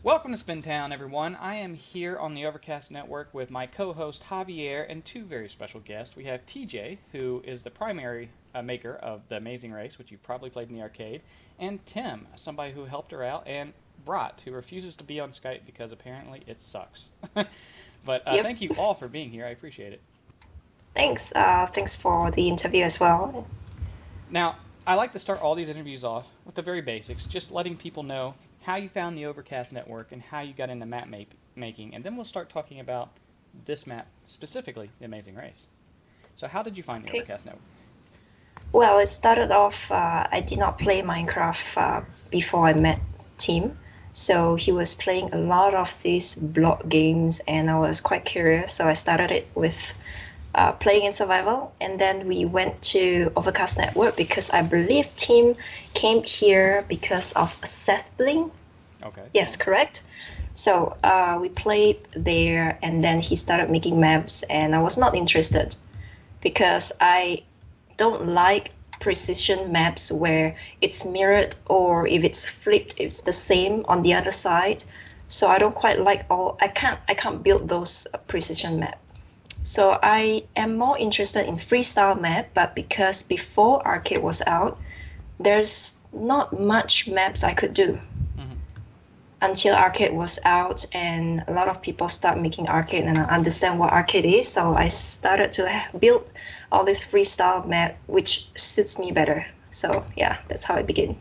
Welcome to Spintown, everyone. I am here on the Overcast Network with my co-host Javier and two very special guests. We have TJ, who is the primary maker of The Amazing Race, which you've probably played in the arcade, and Tim, somebody who helped her out, and Brat, who refuses to be on Skype because apparently it sucks. But Yep. thank you all for being here. I appreciate it. Thanks. Thanks for the interview as well. Now, I like to start all these interviews off with the very basics, just letting people know how you found the Overcast Network and how you got into map making, and then we'll start talking about this map, specifically The Amazing Race. So how did you find the Okay. Overcast Network? Well, it started off, I did not play Minecraft before I met Tim. So he was playing a lot of these block games, and I was quite curious. So I started it with playing in survival, and then we went to Overcast Network because I believe Tim came here because of Sethbling. Okay. Yes, correct. So we played there, and then he started making maps, and I was not interested because I don't like precision maps where it's mirrored, or if it's flipped, it's the same on the other side. So I don't quite like I can't build those precision maps. So I am more interested in freestyle map, but because before arcade was out, there's not much maps I could do until arcade was out, and a lot of people start making arcade, and I understand what arcade is. So I started to build all this freestyle map, which suits me better. So yeah, that's how it began.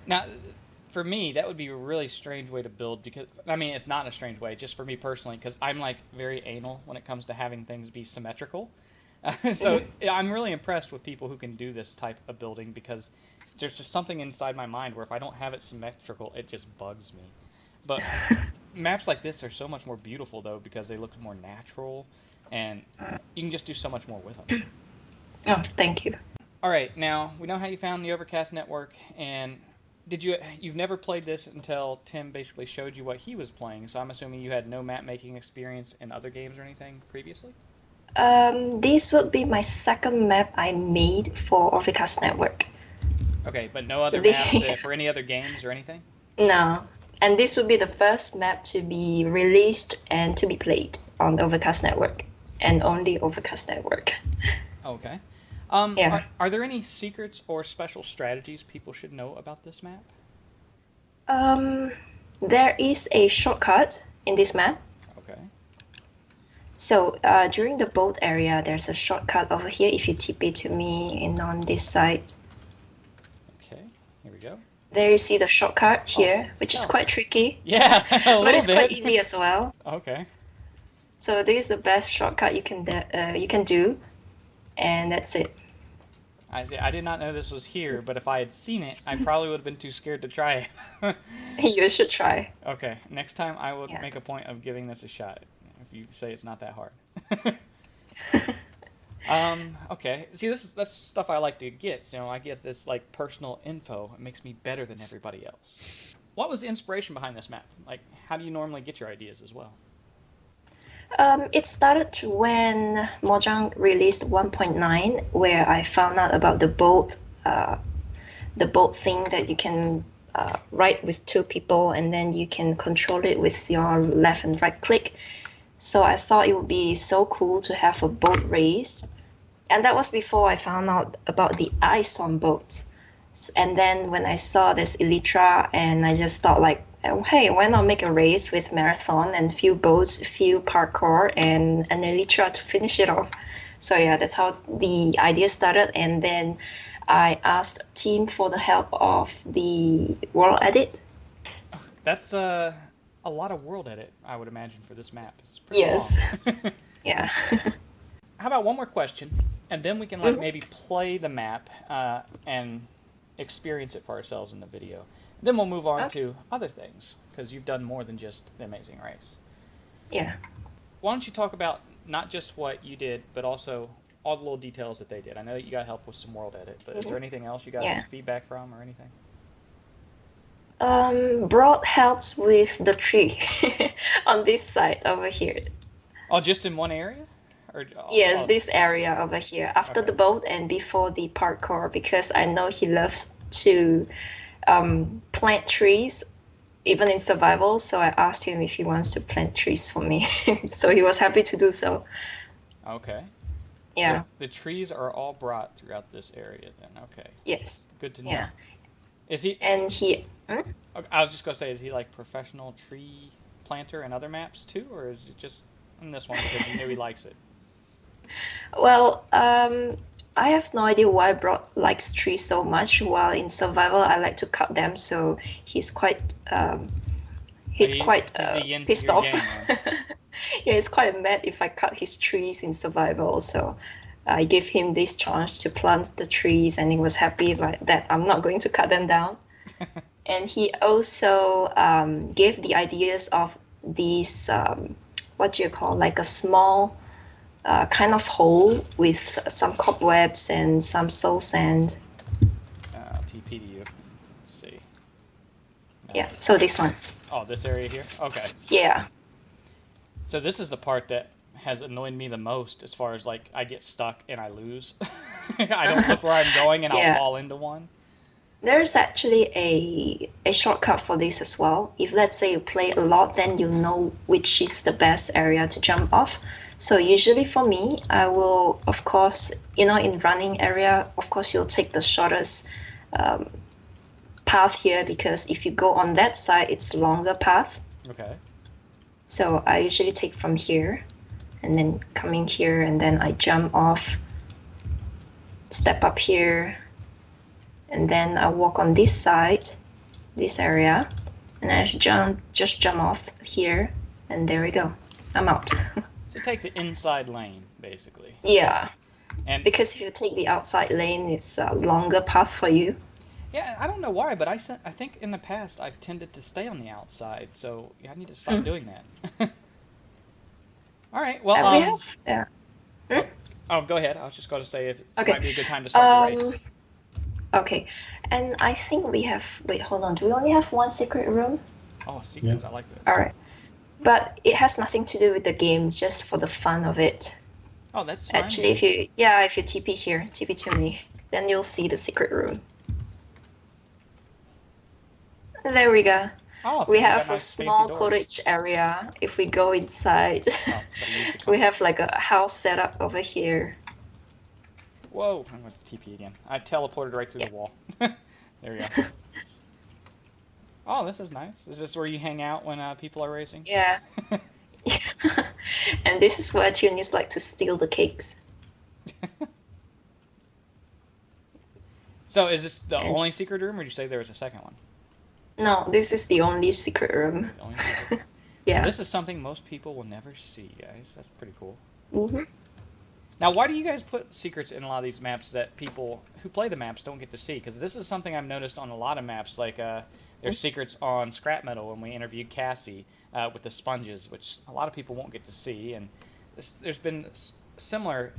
Now, for me, that would be a really strange way to build because, I mean, it's not a strange way, just for me personally, because I'm like very anal when it comes to having things be symmetrical. So I'm really impressed with people who can do this type of building because there's just something inside my mind where if I don't have it symmetrical, it just bugs me. But maps like this are so much more beautiful though because they look more natural and you can just do so much more with them. Oh, thank you. All right, now we know how you found the Overcast Network, and you've never played this until Tim basically showed you what he was playing, so I'm assuming you had no map making experience in other games or anything previously? This would be my second map I made for Overcast Network. Okay, but no other The- maps for any other games or anything? No, and this would be the first map to be released and to be played on the Overcast Network, and only Overcast Network. Okay. Yeah. Are there any secrets or special strategies people should know about this map? Um, there is a shortcut in this map. Okay. So during the boat area, there's a shortcut over here. If you TP to me and on this side, Okay, here we go. there you see the shortcut here, which is Oh. quite tricky, Yeah, a but little it's bit. quite easy as well. Okay. So this is the best shortcut you can do, and that's it. I see. I did not know this was here, but if I had seen it, I probably would have been too scared to try it. You should try. Okay, next time I will Yeah. make a point of giving this a shot. If you say it's not that hard. Okay. See, that's stuff I like to get. You know, I get this like personal info. It makes me better than everybody else. What was the inspiration behind this map? Like, how do you normally get your ideas as well? It started when Mojang released 1.9, where I found out about the boat thing that you can ride with two people, and then you can control it with your left and right click. So I thought it would be so cool to have a boat race, and that was before I found out about the ice on boats. And then when I saw this Elytra, and I just thought like, oh, hey, why not make a race with marathon and few boats, few parkour, and an Elytra to finish it off. So yeah, that's how the idea started. And then I asked Team for the help of the world edit. That's a lot of world edit, I would imagine, for this map. It's pretty Yes. long. Yeah. How about one more question, and then we can like maybe play the map and experience it for ourselves in the video. Then we'll move on to other things because you've done more than just The Amazing Race. Yeah. Why don't you talk about not just what you did, but also all the little details that they did? I know that you got help with some world edit, but is there anything else you got Yeah. feedback from or anything? Broad helps with the tree on this side over here. Oh, just in one area? Or, Yes, oh, this area over here after Okay. the boat and before the parkour, because I know he loves to plant trees even in survival. So I asked him if he wants to plant trees for me. So he was happy to do so. Okay. Yeah. So the trees are all brought throughout this area then. Okay. Yes. Good to know. Yeah. Is he? And he. I was just gonna say, is he like professional tree planter in other maps too, or is it just in this one because you knew he likes it? Well, I have no idea why Broad likes trees so much. While in survival, I like to cut them, so he's quite he's quite He's the yin to pissed your off. yang, then. Yeah, he's quite mad if I cut his trees in survival. So I gave him this chance to plant the trees, and he was happy like that. I'm not going to cut them down. And he also gave the ideas of these what do you call, like a small kind of hole with some cobwebs and some soul sand. TP to you. Let's see. No. Yeah, so this one. Oh, this area here? Okay. Yeah. So this is the part that has annoyed me the most as far as, like, I get stuck and I lose. I don't look where I'm going and Yeah. I'll fall into one. There's actually a shortcut for this as well. If let's say you play a lot, then you know which is the best area to jump off. So usually for me, I will, of course, in running area, of course, you'll take the shortest path here, because if you go on that side, it's longer path. Okay. So I usually take from here and then coming here, and then I jump off, step up here, and then I walk on this side, this area, and I just jump off here, and there we go. I'm out. So take the inside lane, basically. Yeah, And because if you take the outside lane, it's a longer path for you. yeah, I don't know why, but I think in the past I've tended to stay on the outside, so I need to stop doing that. All right. Well, We have, yeah. oh, go ahead. I was just going to say if it Okay. might be a good time to start the race. Okay, and I think we have. Wait, hold on. Do we only have one secret room? Oh, secrets! I like this. All right, but it has nothing to do with the game. Just for the fun of it. Oh, that's fine. Actually, if you TP here, TP to me, then you'll see the secret room. There we go. Oh, so We you got have a nice fancy small doors. cottage area. If we go inside, Oh, but you use the we compass. have like a house set up over here. Whoa! I'm going to TP again. I teleported right through the wall. There we go. Oh, this is nice. Is this where you hang out when people are racing? Yeah. And this is where Tunis like to steal the cakes. So is this the only secret room, or did you say there was a second one? No, this is the only secret room. The only secret room. Yeah. So this is something most people will never see, guys. That's pretty cool. Mm-hmm. Now, why do you guys put secrets in a lot of these maps that people who play the maps don't get to see? Because this is something I've noticed on a lot of maps. Like, there's secrets on Scrap Metal when we interviewed Cassie with the sponges, which a lot of people won't get to see. And there's been similar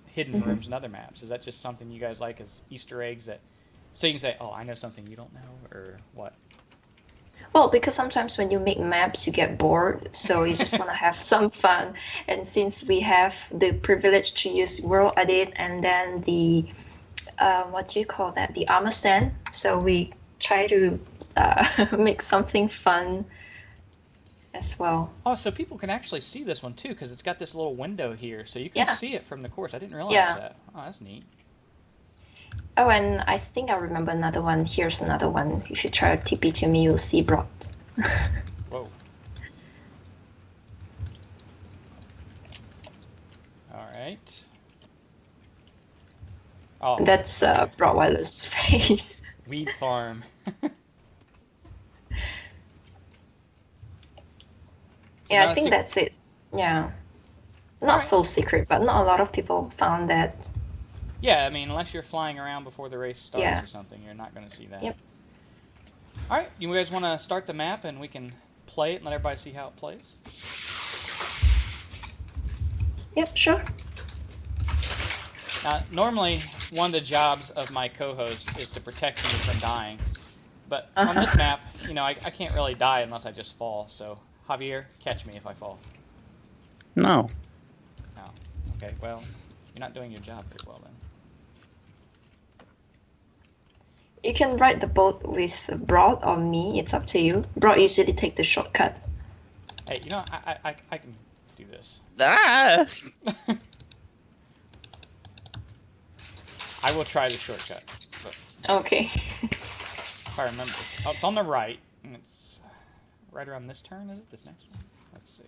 hidden rooms in other maps. Is that just something you guys like as Easter eggs that, so you can say, oh, I know something you don't know, or what? Well, because sometimes when you make maps, you get bored, so you just want to have some fun. And since we have the privilege to use World Edit and then the, what do you call that? The armor stand. So we try to make something fun as well. Oh, so people can actually see this one too, because it's got this little window here, so you can Yeah. see it from the course. I didn't realize Yeah. that. Oh, that's neat. Oh, and I think I remember another one. Here's another one. If you try to TP to me, you'll see Broad. Whoa. All right. Oh, That's Broadweiler's face. weed farm. Yeah, not I a think secret. that's it. Yeah. Not Alright. so secret, but not a lot of people found that. Yeah, I mean, unless you're flying around before the race starts Yeah. or something, you're not going to see that. Yep. All right, you guys want to start the map and we can play it and let everybody see how it plays? Yep, sure. Normally, one of the jobs of my co-host is to protect me from dying. But on this map, I can't really die unless I just fall. So, Javier, catch me if I fall. No. No. Okay, well, you're not doing your job very well then. You can ride the boat with Broad or me. It's up to you. Broad usually take the shortcut. Hey, you know, I can do this. Ah! I will try the shortcut. But Okay. if I remember, it's on the right, and it's right around this turn, is it? This next one? Let's see.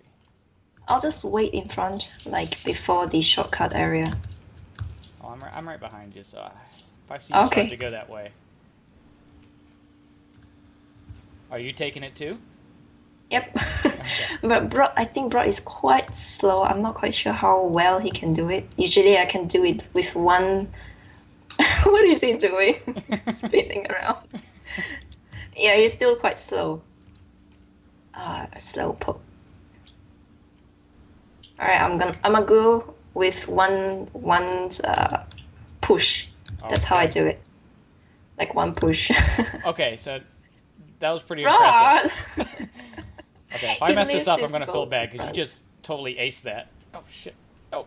I'll just wait in front, like before the shortcut area. Oh, I'm right behind you, so if I see you start to go that way. Are you taking it too? Yep. Okay. But I think Broad is quite slow. I'm not quite sure how well he can do it. Usually I can do it with one... What is he doing? Spinning around. Yeah, he's still quite slow. Slow poke. Alright, I'm gonna go with one push. That's how I do it. Like one push. Okay, so that was pretty Broad! impressive. Okay, if I mess this up, I'm gonna feel bad because you just totally aced that. Oh shit. Oh,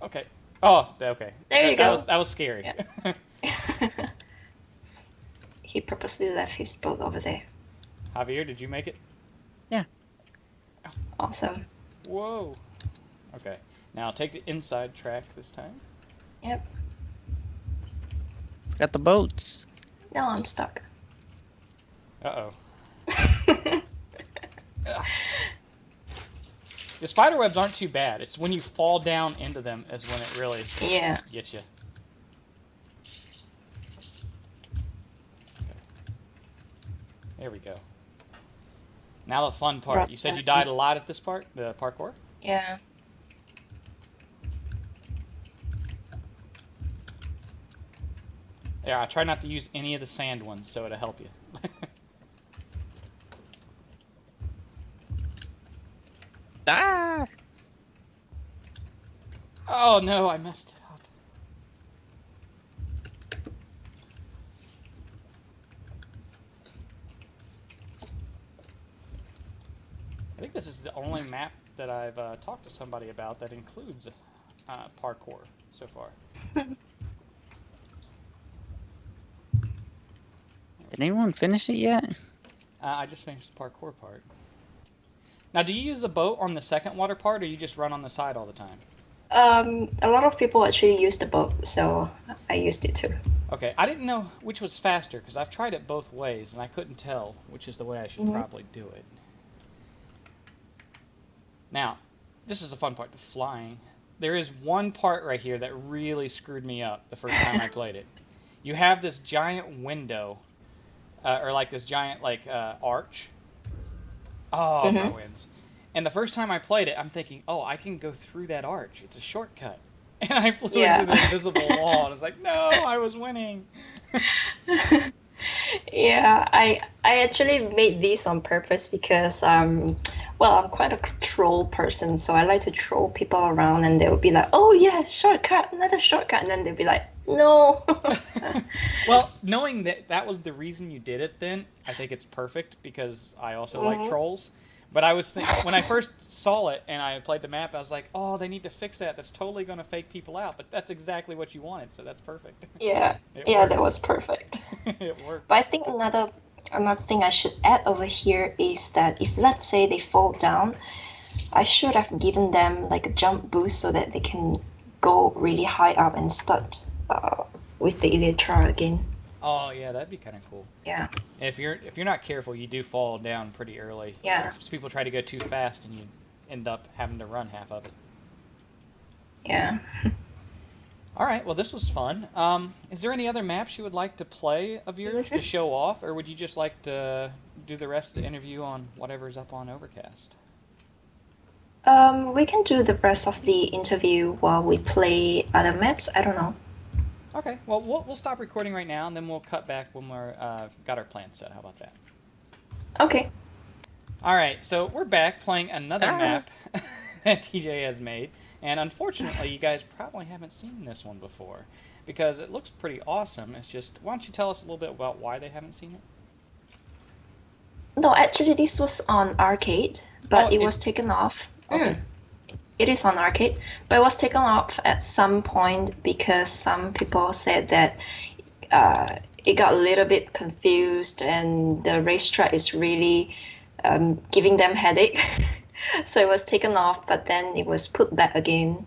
okay. Oh, okay. There you go. That was scary. Yeah. He purposely left his boat over there. Javier, did you make it? Yeah. Awesome. Whoa. Okay. Now take the inside track this time. Yep. Got the boats. Now I'm stuck. Uh-oh. The spider webs aren't too bad. It's when you fall down into them is when it really gets you. Okay. There we go. Now the fun part. You said you died a lot at this part, the parkour? Yeah. Yeah, I try not to use any of the sand ones, so it'll help you. Ah! Oh no, I messed it up. I think this is the only map that I've talked to somebody about that includes parkour so far. Did anyone finish it yet? I just finished the parkour part. Now, do you use the boat on the second water part, or you just run on the side all the time? A lot of people actually use the boat, so I used it too. Okay, I didn't know which was faster, because I've tried it both ways, and I couldn't tell which is the way I should probably do it. Now, this is the fun part, the flying. There is one part right here that really screwed me up the first time I played it. You have this giant window, or like this giant arch. Oh, my wins. And the first time I played it, I'm thinking, oh, I can go through that arch. It's a shortcut. And I flew into the invisible wall, and I was like, no, I was winning. Yeah, I actually made this on purpose because, well, I'm quite a troll person, so I like to troll people around, and they'll be like, oh yeah, shortcut, another shortcut, and then they'll be like, no. Well, knowing that that was the reason you did it then, I think it's perfect because I also like trolls. But I was thinking, when I first saw it and I played the map, I was like, oh, they need to fix that. That's totally going to fake people out. But that's exactly what you wanted, so that's perfect. Yeah, that was perfect. It worked. But I think another thing I should add over here is that if, let's say, they fall down, I should have given them like a jump boost so that they can go really high up and start with the elytra again. Oh yeah, that'd be kind of cool. Yeah. If you're not careful, you do fall down pretty early. Yeah. Some people try to go too fast, and you end up having to run half of it. Yeah. All right. Well, this was fun. Is there any other maps you would like to play of yours to show off, or would you just like to do the rest of the interview on whatever's up on Overcast? We can do the rest of the interview while we play other maps. I don't know. Okay. Well, we'll stop recording right now, and then we'll cut back when we're got our plan set. How about that? Okay. All right. So we're back playing another map that TJ has made, and unfortunately, you guys probably haven't seen this one before because it looks pretty awesome. It's just, why don't you tell us a little bit about why they haven't seen it? No, actually, this was on arcade, but it was taken off. Okay. It is on arcade, but it was taken off at some point because some people said that it got a little bit confused, and the racetrack is really giving them headache. So it was taken off, but then it was put back again.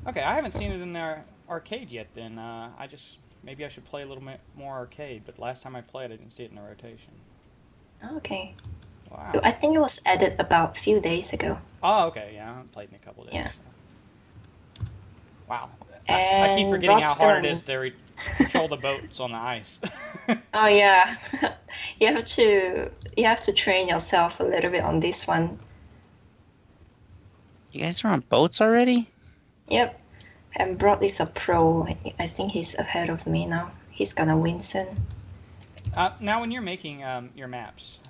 Okay, I haven't seen it in our arcade yet. Then maybe I should play a little bit more arcade. But last time I played, I didn't see it in the rotation. Okay. Wow. I think it was added about a few days ago. Oh, okay. Yeah, I haven't played in a couple days. Yeah. So. Wow. I keep forgetting how hard it is to control the boats on the ice. Oh yeah, you have to train yourself a little bit on this one. You guys are on boats already? Yep, and Broad is a pro. I think he's ahead of me now. He's gonna win soon. Now, when you're making your maps,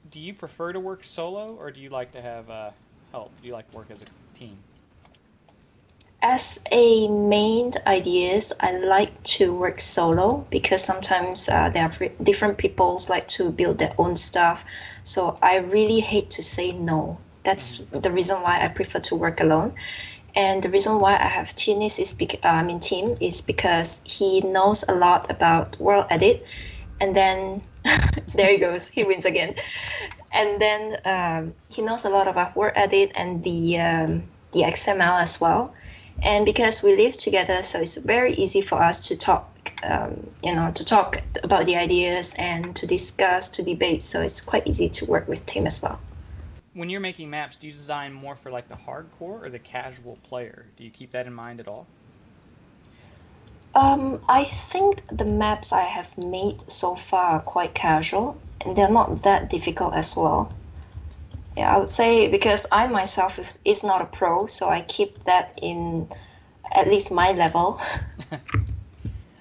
do you prefer to work solo, or do you like to have help? Do you like to work as a team? As a main ideas, I like to work solo because sometimes there are different peoples like to build their own stuff. So I really hate to say no. That's the reason why I prefer to work alone. And the reason why I have Tunis is team is because he knows a lot about World Edit, and then there he goes, he wins again. And then he knows a lot about World Edit and the XML as well. And because we live together, so it's very easy for us to talk, to talk about the ideas and to discuss, to debate. So it's quite easy to work with Tim as well. When you're making maps, do you design more for like the hardcore or the casual player? Do you keep that in mind at all? I think the maps I have made so far are quite casual, and they're not that difficult as well. Yeah, I would say because I myself is not a pro, so I keep that in at least my level.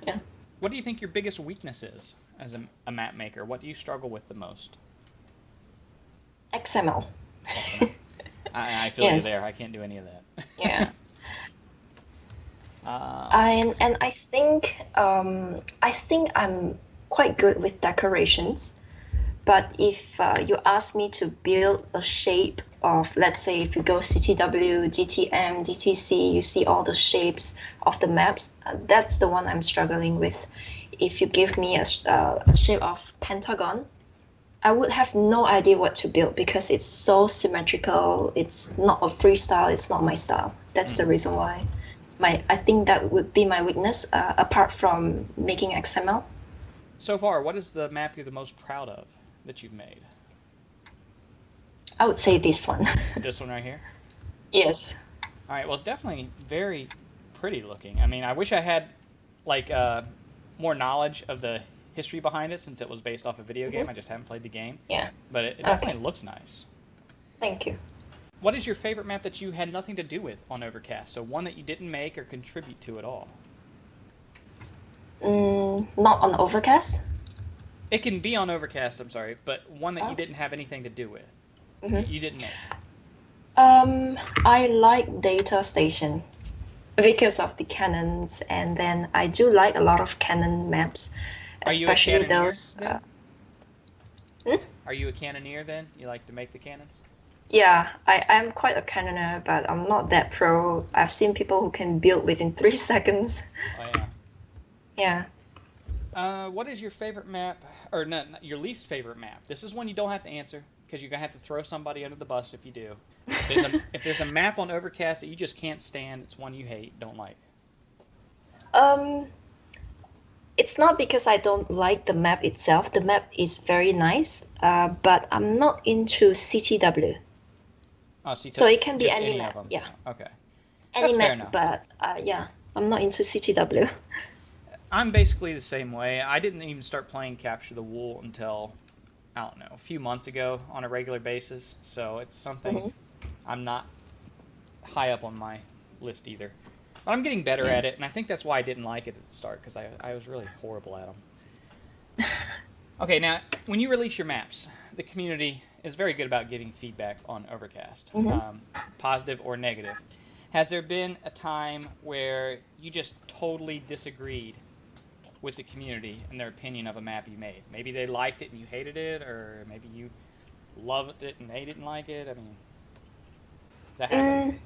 Yeah. What do you think your biggest weakness is as a map maker? What do you struggle with the most? XML. I feel you there. I can't do any of that. Yeah. And I think I'm quite good with decorations. But if you ask me to build a shape of, let's say, if you go CTW, DTM, DTC, you see all the shapes of the maps. That's the one I'm struggling with. If you give me a shape of pentagon, I would have no idea what to build because it's so symmetrical. It's not a freestyle. It's not my style. That's the reason why. I think that would be my weakness, apart from making XML. So far, what is the map you're the most proud of that you've made? I would say this one. This one right here? Yes. All right, well, it's definitely very pretty looking. I mean, I wish I had, like, more knowledge of the history behind it since it was based off a video game. I just haven't played the game. Yeah. But it definitely looks nice. Thank you. What is your favorite map that you had nothing to do with on Overcast? So one that you didn't make or contribute to at all? Not on Overcast? It can be on Overcast, I'm sorry, but one that you didn't have anything to do with. You didn't make. I like Data Station because of the cannons, and then I do like a lot of cannon maps, especially those. Are you a cannoneer then? You like to make the cannons? Yeah, I'm quite a cannoneer, but I'm not that pro. I've seen people who can build within 3 seconds. Oh yeah. Yeah. What is your favorite map, or not your least favorite map? This is one you don't have to answer because you're gonna have to throw somebody under the bus if you do. If there's a map on Overcast that you just can't stand, it's one you hate, don't like. It's not because I don't like the map itself. The map is very nice, but I'm not into CTW. Oh, CTW. So it can be any map. Yeah. Okay. Any map, but yeah, I'm not into CTW. I'm basically the same way. I didn't even start playing Capture the Wool until, I don't know, a few months ago on a regular basis. So it's something I'm not high up on my list either. But I'm getting better at it, and I think that's why I didn't like it at the start, because I was really horrible at them. Okay, now, when you release your maps, the community is very good about giving feedback on Overcast, positive or negative. Has there been a time where you just totally disagreed with the community and their opinion of a map you made? Maybe they liked it and you hated it, or maybe you loved it and they didn't like it. I mean, does that happen?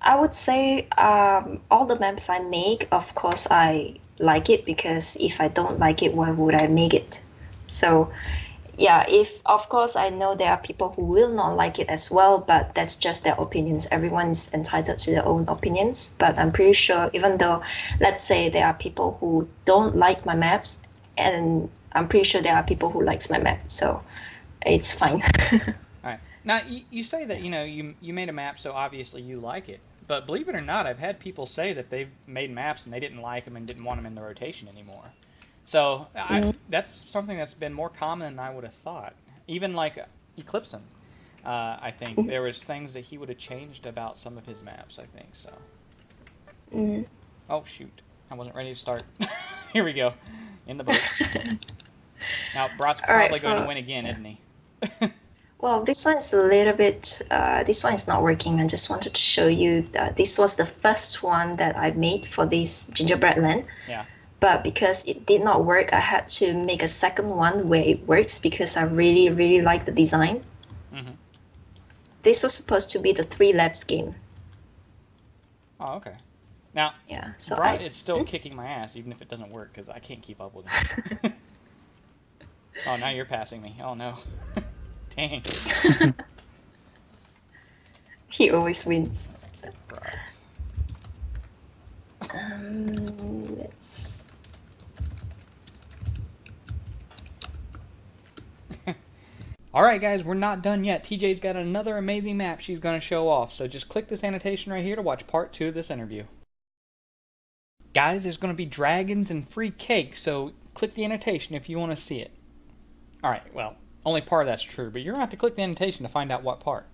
I would say all the maps I make, of course, I like it because if I don't like it, why would I make it? So, yeah, if of course I know there are people who will not like it as well, but that's just their opinions. Everyone is entitled to their own opinions. But I'm pretty sure, even though, let's say there are people who don't like my maps, and I'm pretty sure there are people who likes my map, so it's fine. All right. Now you say that you made a map, so obviously you like it. But believe it or not, I've had people say that they've made maps and they didn't like them and didn't want them in the rotation anymore. So that's something that's been more common than I would have thought. Even like Eclipson, I think there was things that he would have changed about some of his maps. I think so. Oh shoot! I wasn't ready to start. Here we go, in the boat. Now Brat's probably going to win again, isn't he? Well, this one is a little bit, this one is not working. I just wanted to show you that this was the first one that I made for this gingerbread land. Yeah. But because it did not work, I had to make a second one where it works because I really, really like the design. Mm-hmm. This was supposed to be the 3 laps game. Oh, okay. Now, yeah, so Brat is still kicking my ass even if it doesn't work because I can't keep up with him. Oh, now you're passing me. Oh, no. Dang. He always wins. Let's... Alright guys, we're not done yet. TJ's got another amazing map she's going to show off, so just click this annotation right here to watch part 2 of this interview. Guys, there's going to be dragons and free cake, so click the annotation if you want to see it. Alright, well, only part of that's true, but you're going to have to click the annotation to find out what part.